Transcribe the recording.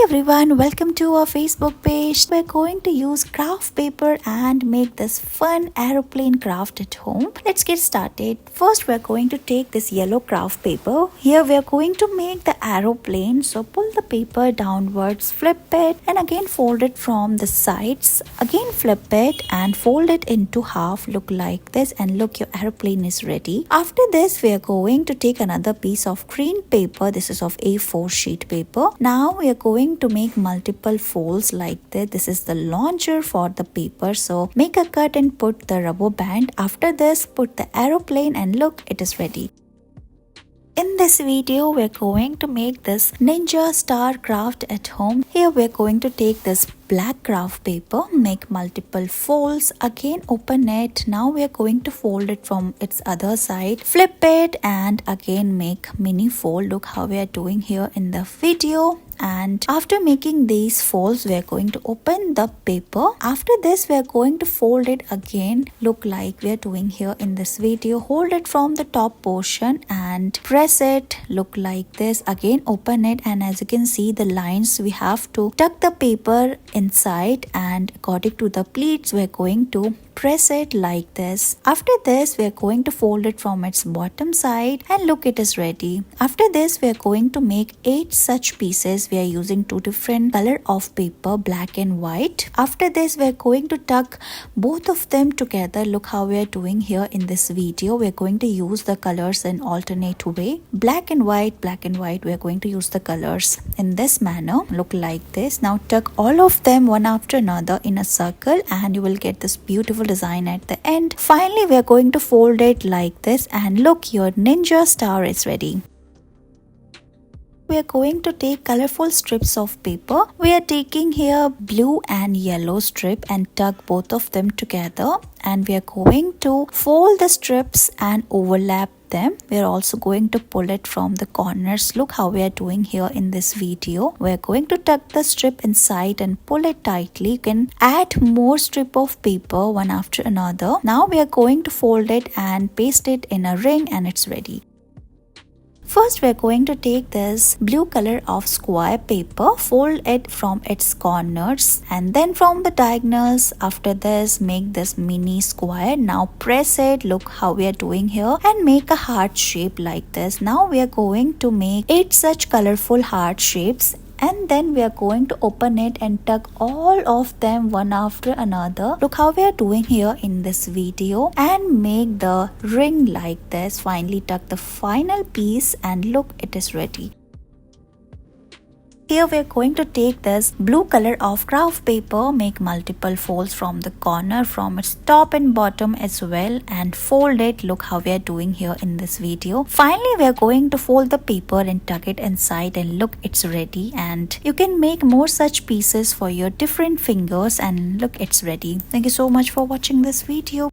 everyone, welcome to our Facebook page. We're going to use craft paper and make this fun aeroplane craft at home. Let's get started. First, we're going to take this yellow craft paper. Here we're going to make the aeroplane. So pull the paper downwards, flip it and again fold it from the sides. Again flip it and fold it into half. Look like this and look, your aeroplane is ready. After this, we are going to take another piece of green paper. This is of A4 sheet paper. Now we are going to make multiple folds like this. This is the launcher for the paper. So make a cut and put the rubber band. After this, put the aeroplane and look, it is ready. In this video, we're going to make this ninja star craft at home. Here we're going to take this black craft paper, make multiple folds, again open it. Now we are going to fold it from its other side, flip it and again make mini fold. Look how we are doing here in the video. And after making these folds, we are going to open the paper. After this, we are going to fold it again. Look like we are doing here in this video. Hold it from the top portion and press it. Look like this. Again open it, and as you can see the lines, we have to tuck the paper inside, and according to the pleats, we are going to press it like this. After this, we are going to fold it from its bottom side and look, it is ready. After this, we are going to make 8 such pieces. We are using 2 different color of paper, black and white. After this, we are going to tuck both of them together. Look how we are doing here in this video. We are going to use the colors in alternate way. Black and white, black and white. We are going to use the colors in this manner. Look like this. Now tuck all of them one after another in a circle and you will get this beautiful design at the end. Finally, we are going to fold it like this and look, your ninja star is ready. We are going to take colorful strips of paper. We are taking here blue and yellow strip and tuck both of them together, and we are going to fold the strips and overlap them. We are also going to pull it from the corners. Look how we are doing here in this video. We are going to tuck the strip inside and pull it tightly. You can add more strip of paper one after another. Now we are going to fold it and paste it in a ring, and it's ready. First, we are going to take this blue color of square paper, fold it from its corners and then from the diagonals. After this, make this mini square. Now press it. Look how we are doing here and make a heart shape like this. Now we are going to make 8 such colorful heart shapes. And then we are going to open it and tuck all of them one after another. Look how we are doing here in this video and make the ring like this. Finally tuck the final piece and look, it is ready. Here we are going to take this blue color of craft paper, make multiple folds from the corner, from its top and bottom as well, and fold it. Look how we are doing here in this video. Finally, we are going to fold the paper and tuck it inside, and look, it's ready. And you can make more such pieces for your different fingers, and look, it's ready. Thank you so much for watching this video.